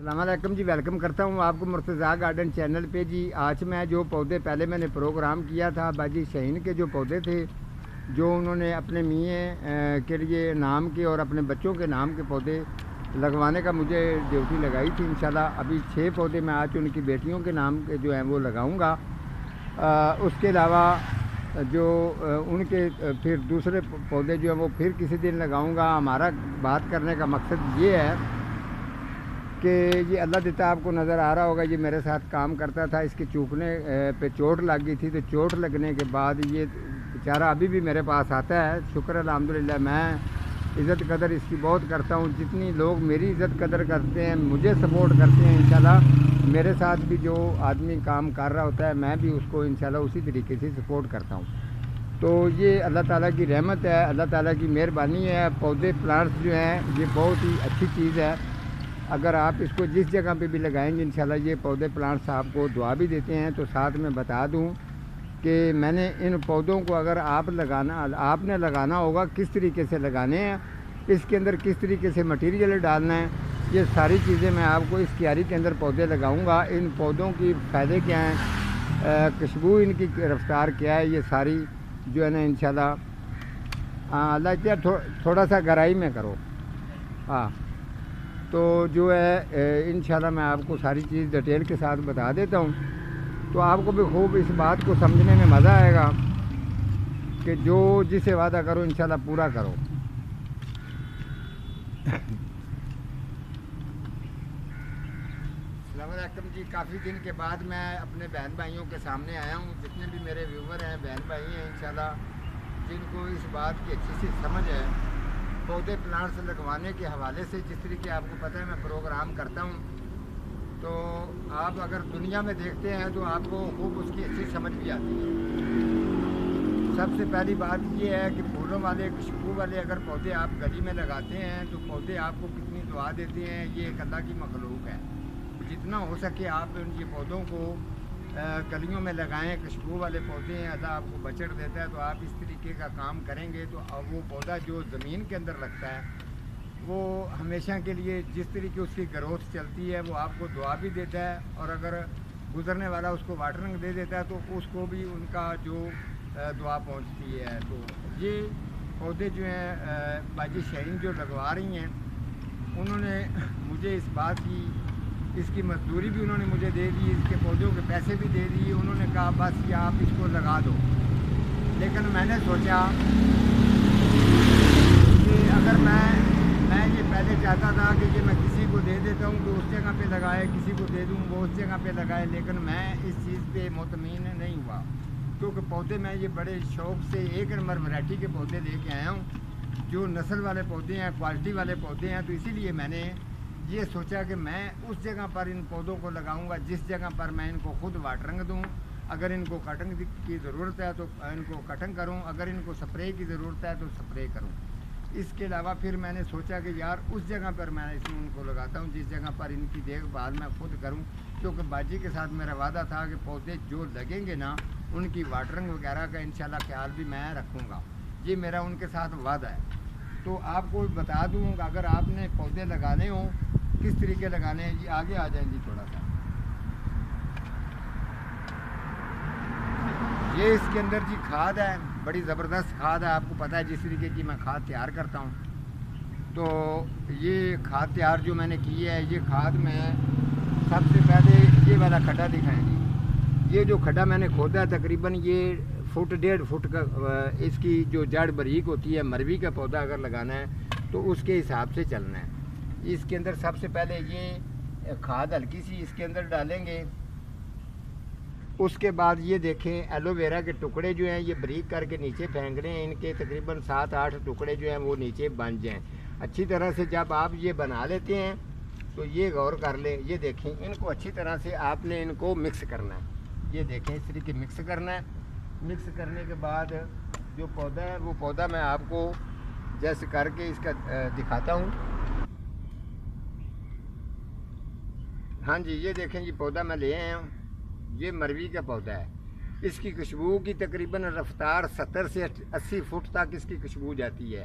السلام علیکم جی، ویلکم کرتا ہوں آپ کو مرتضیٰ گارڈن چینل پہ جی۔ آج میں جو پودے پہلے میں نے پروگرام کیا تھا باجی شہین کے جو پودے تھے جو انہوں نے اپنے میاں کے لیے نام کے اور اپنے بچوں کے نام کے پودے لگوانے کا مجھے ڈیوٹی لگائی تھی۔ انشاءاللہ ابھی 6 پودے میں آج ان کی بیٹیوں کے نام کے جو ہیں وہ لگاؤں گا۔ اس کے علاوہ جو ان کے پھر دوسرے پودے جو ہیں وہ پھر کسی دن لگاؤں گا۔ ہمارا بات کرنے کا مقصد یہ ہے کہ یہ اللہ دیتا آپ کو نظر آ رہا ہوگا، یہ میرے ساتھ کام کرتا تھا، اس کے چوکنے پہ چوٹ لگ گئی تھی، تو چوٹ لگنے کے بعد یہ بیچارہ ابھی بھی میرے پاس آتا ہے۔ شکر الحمدللہ، میں عزت قدر اس کی بہت کرتا ہوں۔ جتنی لوگ میری عزت قدر کرتے ہیں، مجھے سپورٹ کرتے ہیں، انشاءاللہ میرے ساتھ بھی جو آدمی کام کر رہا ہوتا ہے میں بھی اس کو انشاءاللہ اسی طریقے سے سپورٹ کرتا ہوں۔ تو یہ اللہ تعالیٰ کی رحمت ہے، اللہ تعالیٰ کی مہربانی ہے۔ پودے پلانٹس جو ہیں یہ بہت ہی اچھی چیز ہے۔ اگر آپ اس کو جس جگہ پہ بھی لگائیں گے انشاءاللہ یہ پودے پلانٹس آپ کو دعا بھی دیتے ہیں۔ تو ساتھ میں بتا دوں کہ میں نے ان پودوں کو اگر آپ نے لگانا ہوگا کس طریقے سے لگانے ہیں، اس کے اندر کس طریقے سے مٹیریل ڈالنا ہے، یہ ساری چیزیں میں آپ کو اس کیاری کے اندر پودے لگاؤں گا۔ ان پودوں کی فائدے کیا ہیں، خوشبو ان کی رفتار کیا ہے، یہ ساری جو ہے نا انشاءاللہ اللہ تھوڑا سا گہرائی میں کرو تو جو ہے انشاءاللہ میں آپ کو ساری چیز ڈیٹیل کے ساتھ بتا دیتا ہوں، تو آپ کو بھی خوب اس بات کو سمجھنے میں مزہ آئے گا کہ جو جسے وعدہ کرو انشاءاللہ پورا کرو۔ السلام علیکم جی، کافی دن کے بعد میں اپنے بہن بھائیوں کے سامنے آیا ہوں۔ جتنے بھی میرے ویور ہیں، بہن بھائی ہیں انشاءاللہ جن کو اس بات کی اچھی سی سمجھ ہے پودے پلانٹس لگوانے کے حوالے سے، جس طریقے آپ کو پتہ ہے میں پروگرام کرتا ہوں، تو آپ اگر دنیا میں دیکھتے ہیں تو آپ کو خوب اس کی اچھی سمجھ بھی آتی ہے۔ سب سے پہلی بات یہ ہے کہ پھولوں والے خوشبو والے اگر پودے آپ گلی میں لگاتے ہیں تو پودے آپ کو کتنی دعا دیتے ہیں، یہ ایک اللہ کی مخلوق ہے۔ جتنا ہو سکے آپ ان یہ پودوں کو گلیوں میں لگائیں، خوشبو والے پودے ہیں، اللہ آپ کو بچت دیتا ہے۔ تو آپ اس طریقے کا کام کریں گے تو وہ پودا جو زمین کے اندر لگتا ہے وہ ہمیشہ کے لیے جس طریقے اس کی گروتھ چلتی ہے وہ آپ کو دعا بھی دیتا ہے، اور اگر گزرنے والا اس کو واٹرنگ دے دیتا ہے تو اس کو بھی ان کا جو دعا پہنچتی ہے۔ تو یہ پودے جو ہیں باجی شہین جو لگوا رہی ہیں انہوں نے مجھے اس بات کی، اس کی مزدوری بھی انہوں نے مجھے دے دی، اس کے پودوں کے پیسے بھی دے دیے۔ انہوں نے کہا بس یہ آپ اس کو لگا دو، لیکن میں نے سوچا کہ اگر میں یہ پہلے چاہتا تھا کہ یہ میں کسی کو دے دیتا ہوں کہ اس جگہ پہ لگائے، کسی کو دے دوں وہ اس جگہ پہ لگائے، لیکن میں اس چیز پہ مطمئن نہیں ہوا، کیونکہ پودے میں یہ بڑے شوق سے ایک نمبر ورائٹی کے پودے لے کے آیا ہوں جو نسل والے پودے ہیں، کوالٹی والے پودے ہیں۔ تو اسی لیے میں نے یہ سوچا کہ میں اس جگہ پر ان پودوں کو لگاؤں گا جس جگہ پر میں ان کو خود واٹرنگ دوں۔ اگر ان کو کٹنگ کی ضرورت ہے تو ان کو کٹنگ کروں، اگر ان کو سپرے کی ضرورت ہے تو سپرے کروں۔ اس کے علاوہ پھر میں نے سوچا کہ یار اس جگہ پر میں ان کو لگاتا ہوں جس جگہ پر ان کی دیکھ بھال میں خود کروں، کیونکہ باجی کے ساتھ میرا وعدہ تھا کہ پودے جو لگیں گے نا ان کی واٹرنگ وغیرہ کا انشاءاللہ خیال بھی میں رکھوں گا، یہ میرا ان کے ساتھ وعدہ ہے۔ تو آپ کو بتا دوں کہ اگر آپ نے پودے لگانے ہوں کس طریقے لگانے ہیں، جی آگے آ جائیں جی تھوڑا سا۔ یہ اس کے اندر جی کھاد ہے، بڑی زبردست کھاد ہے، آپ کو پتہ ہے جس طریقے کی میں کھاد تیار کرتا ہوں۔ تو یہ کھاد تیار جو میں نے کی ہے، یہ کھاد میں سب سے پہلے یہ والا کھڈا دکھائیں گی۔ یہ جو کھڈا میں نے کھودا ہے تقریباً یہ 1.5 فٹ کا، اس کی جو جڑ باریک ہوتی ہے، مروی کا پودا اگر لگانا ہے تو اس کے حساب سے چلنا ہے۔ اس کے اندر سب سے پہلے یہ کھاد ہلکی سی اس کے اندر ڈالیں گے۔ اس کے بعد یہ دیکھیں ایلو ویرا کے ٹکڑے جو ہیں یہ بریک کر کے نیچے پھینک رہے ہیں، ان کے تقریباً 7-8 ٹکڑے جو ہیں وہ نیچے بن جائیں اچھی طرح سے۔ جب آپ یہ بنا لیتے ہیں تو یہ غور کر لیں، یہ دیکھیں ان کو اچھی طرح سے آپ نے ان کو مکس کرنا ہے۔ یہ دیکھیں اس طریقے مکس کرنا ہے۔ مکس کرنے کے بعد جو پودا ہے وہ پودا میں آپ کو جیسے کر کے اس کا دکھاتا ہوں۔ ہاں جی یہ دیکھیں جی پودا میں لے آیا ہوں، یہ مروی کا پودا ہے۔ اس کی خوشبو کی تقریباً رفتار 70 سے 80 فٹ تک اس کی خوشبو جاتی ہے۔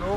2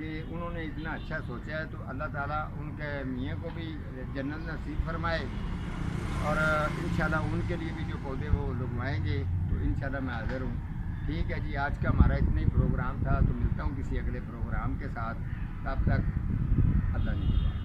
کہ انہوں نے اتنا اچھا سوچا ہے، تو اللہ تعالیٰ ان کے میاں کو بھی جنت نصیب فرمائے، اور انشاءاللہ ان کے لیے بھی جو پودے وہ لگوائیں گے، تو انشاءاللہ میں حاضر ہوں۔ ٹھیک ہے جی، آج کا ہمارا اتنا ہی پروگرام تھا، تو ملتا ہوں کسی اگلے پروگرام کے ساتھ، تب تک اللہ نے